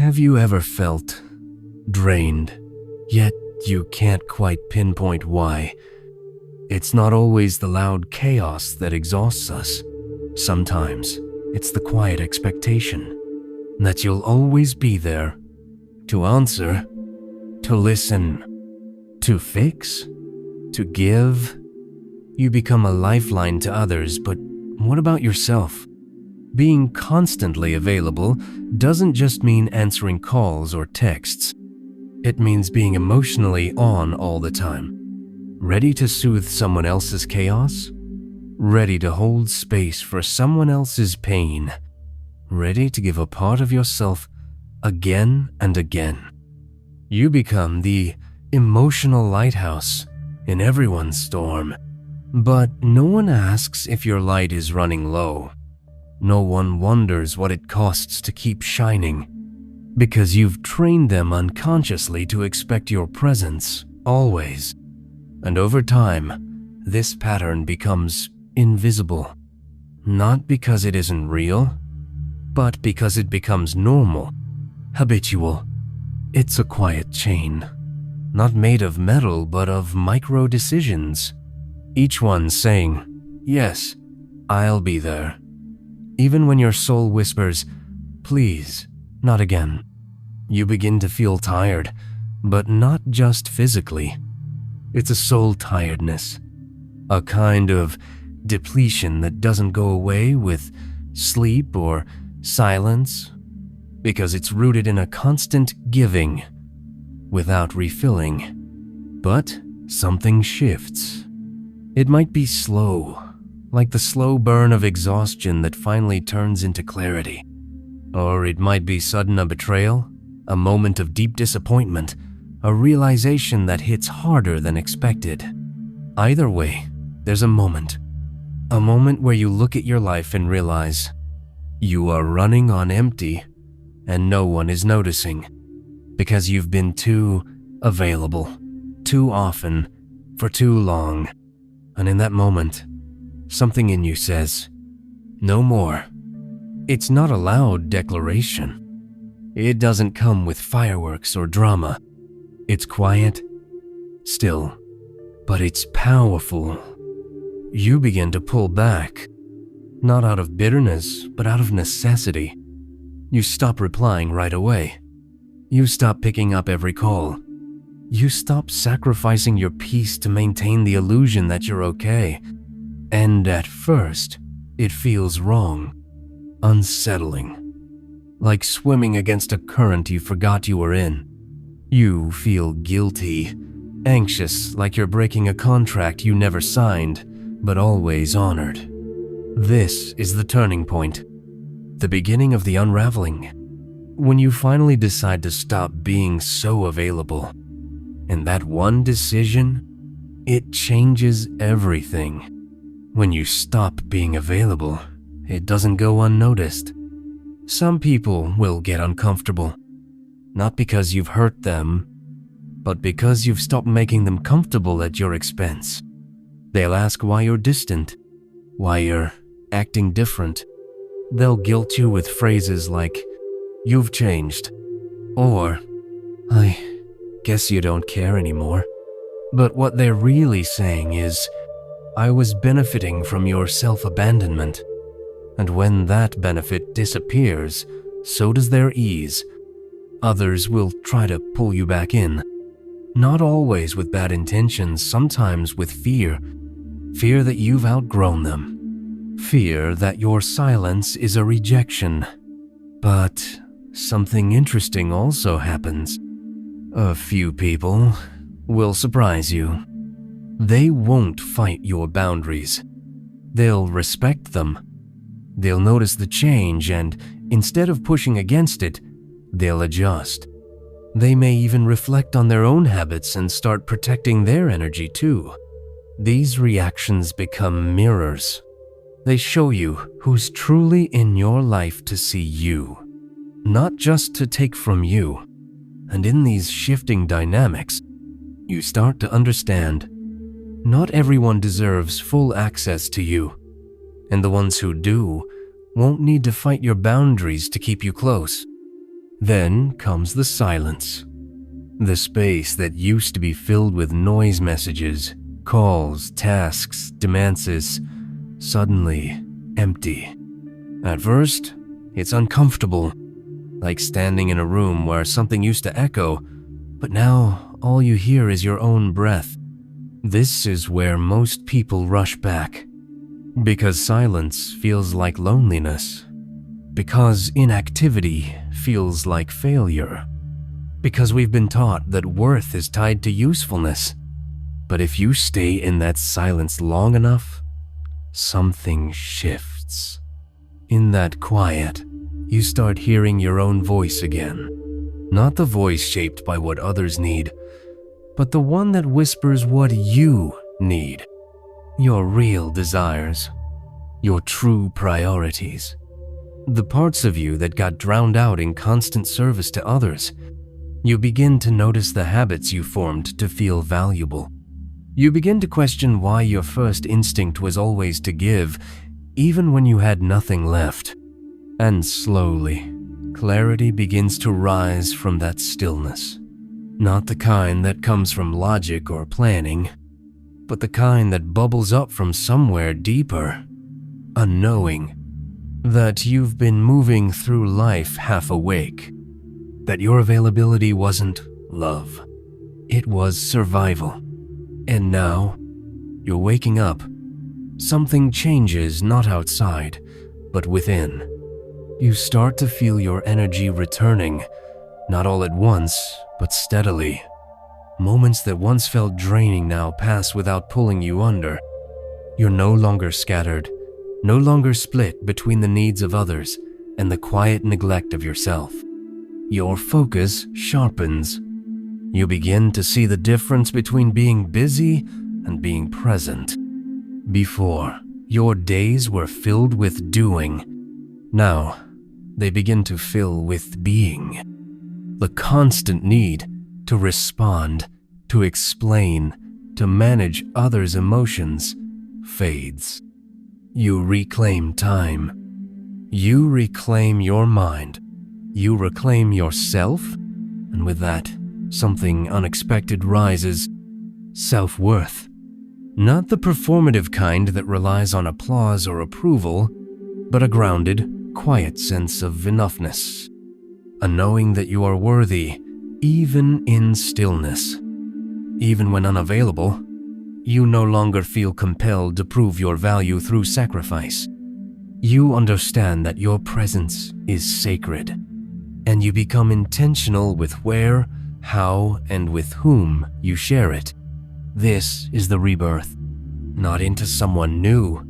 Have you ever felt drained, yet you can't quite pinpoint why? It's not always the loud chaos that exhausts us. Sometimes it's the quiet expectation that you'll always be there, to answer, to listen, to fix, to give. You become a lifeline to others, but what about yourself? Being constantly available doesn't just mean answering calls or texts. It means being emotionally on all the time, ready to soothe someone else's chaos, ready to hold space for someone else's pain, ready to give a part of yourself again and again. You become the emotional lighthouse in everyone's storm. But no one asks if your light is running low. No one wonders what it costs to keep shining, because you've trained them unconsciously to expect your presence always. And over time, this pattern becomes invisible. Not because it isn't real, but because it becomes normal, habitual. It's a quiet chain, not made of metal but of micro decisions. Each one saying, "Yes, I'll be there," even when your soul whispers, "Please, not again." You begin to feel tired, but not just physically. It's a soul tiredness, a kind of depletion that doesn't go away with sleep or silence, because it's rooted in a constant giving without refilling. But something shifts. It might be slow, like the slow burn of exhaustion that finally turns into clarity. Or it might be sudden, a betrayal, a moment of deep disappointment, a realization that hits harder than expected. Either way, there's a moment where you look at your life and realize you are running on empty and no one is noticing, because you've been too available, too often, for too long. And in that moment, something in you says, "No more." It's not a loud declaration. It doesn't come with fireworks or drama. It's quiet, still, but it's powerful. You begin to pull back, not out of bitterness, but out of necessity. You stop replying right away. You stop picking up every call. You stop sacrificing your peace to maintain the illusion that you're okay. And at first, it feels wrong, unsettling, like swimming against a current you forgot you were in. You feel guilty, anxious, like you're breaking a contract you never signed, but always honored. This is the turning point, the beginning of the unraveling, when you finally decide to stop being so available. And that one decision, it changes everything. When you stop being available, it doesn't go unnoticed. Some people will get uncomfortable, not because you've hurt them, but because you've stopped making them comfortable at your expense. They'll ask why you're distant, why you're acting different. They'll guilt you with phrases like, "You've changed," or, "I guess you don't care anymore." But what they're really saying is, "I was benefiting from your self-abandonment." And when that benefit disappears, so does their ease. Others will try to pull you back in. Not always with bad intentions, sometimes with fear. Fear that you've outgrown them. Fear that your silence is a rejection. But something interesting also happens. A few people will surprise you. They won't fight your boundaries. They'll respect them. They'll notice the change, and instead of pushing against it, they'll adjust. They may even reflect on their own habits and start protecting their energy too. These reactions become mirrors. They show you who's truly in your life to see you, not just to take from you. And in these shifting dynamics, you start to understand not everyone deserves full access to you, and the ones who do won't need to fight your boundaries to keep you close. Then comes the silence. The space that used to be filled with noise messages, calls, tasks, demands, suddenly empty. At first, it's uncomfortable, like standing in a room where something used to echo, but now all you hear is your own breath. This is where most people rush back, because silence feels like loneliness, because inactivity feels like failure, because we've been taught that worth is tied to usefulness. But if you stay in that silence long enough, something shifts. In that quiet, you start hearing your own voice again. Not the voice shaped by what others need, but the one that whispers what you need. Your real desires, your true priorities. The parts of you that got drowned out in constant service to others. You begin to notice the habits you formed to feel valuable. You begin to question why your first instinct was always to give, even when you had nothing left. And slowly, clarity begins to rise from that stillness. Not the kind that comes from logic or planning, but the kind that bubbles up from somewhere deeper. A knowing that you've been moving through life half awake. That your availability wasn't love. It was survival. And now, you're waking up. Something changes not outside, but within. You start to feel your energy returning, not all at once, but steadily. Moments that once felt draining now pass without pulling you under. You're no longer scattered, no longer split between the needs of others and the quiet neglect of yourself. Your focus sharpens. You begin to see the difference between being busy and being present. Before, your days were filled with doing. Now, they begin to fill with being. The constant need to respond, to explain, to manage others' emotions fades. You reclaim time. You reclaim your mind. You reclaim yourself, and with that, something unexpected rises. Self-worth. Not the performative kind that relies on applause or approval, but a grounded, quiet sense of enoughness. A knowing that you are worthy, even in stillness. Even when unavailable, you no longer feel compelled to prove your value through sacrifice. You understand that your presence is sacred, and you become intentional with where, how, and with whom you share it. This is the rebirth, not into someone new,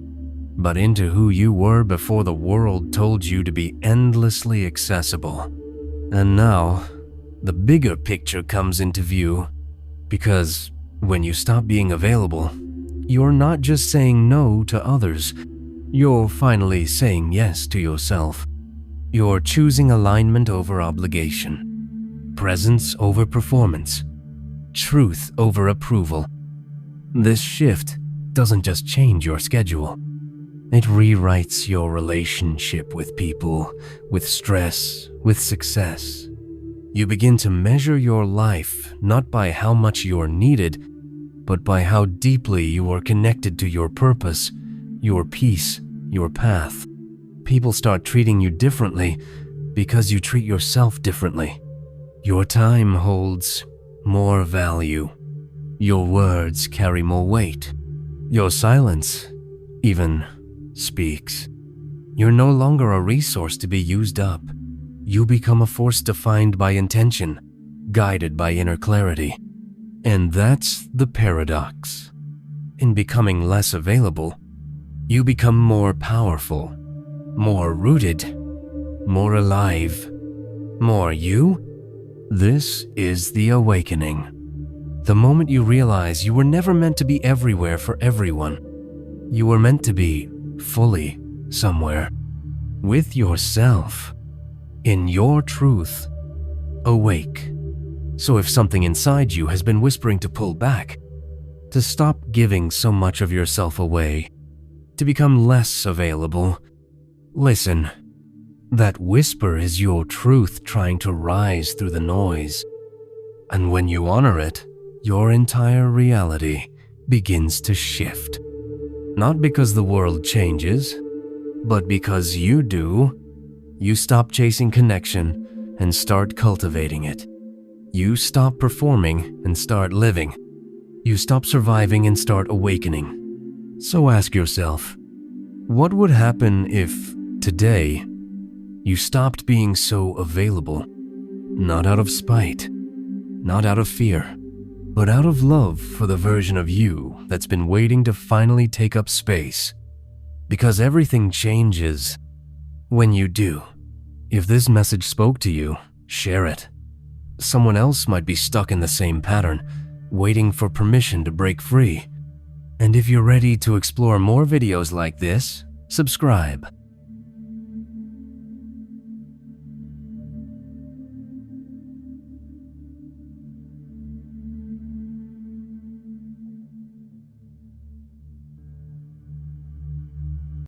but into who you were before the world told you to be endlessly accessible. And now, the bigger picture comes into view, because when you stop being available, you're not just saying no to others, you're finally saying yes to yourself. You're choosing alignment over obligation, presence over performance, truth over approval. This shift doesn't just change your schedule. It rewrites your relationship with people, with stress, with success. You begin to measure your life not by how much you're needed, but by how deeply you are connected to your purpose, your peace, your path. People start treating you differently because you treat yourself differently. Your time holds more value. Your words carry more weight. Your silence even speaks. You're no longer a resource to be used up. You become a force defined by intention, guided by inner clarity. And that's the paradox. In becoming less available, you become more powerful, more rooted, more alive, more you. This is the awakening. The moment you realize you were never meant to be everywhere for everyone. You were meant to be fully somewhere, with yourself, in your truth, awake. So if something inside you has been whispering to pull back, to stop giving so much of yourself away, to become less available, listen. That whisper is your truth trying to rise through the noise. And when you honor it, your entire reality begins to shift. Not because the world changes, but because you do. You stop chasing connection and start cultivating it. You stop performing and start living. You stop surviving and start awakening. So ask yourself, what would happen if today you stopped being so available? Not out of spite, not out of fear, but out of love for the version of you that's been waiting to finally take up space. Because everything changes when you do. If this message spoke to you, share it. Someone else might be stuck in the same pattern, waiting for permission to break free. And if you're ready to explore more videos like this, subscribe.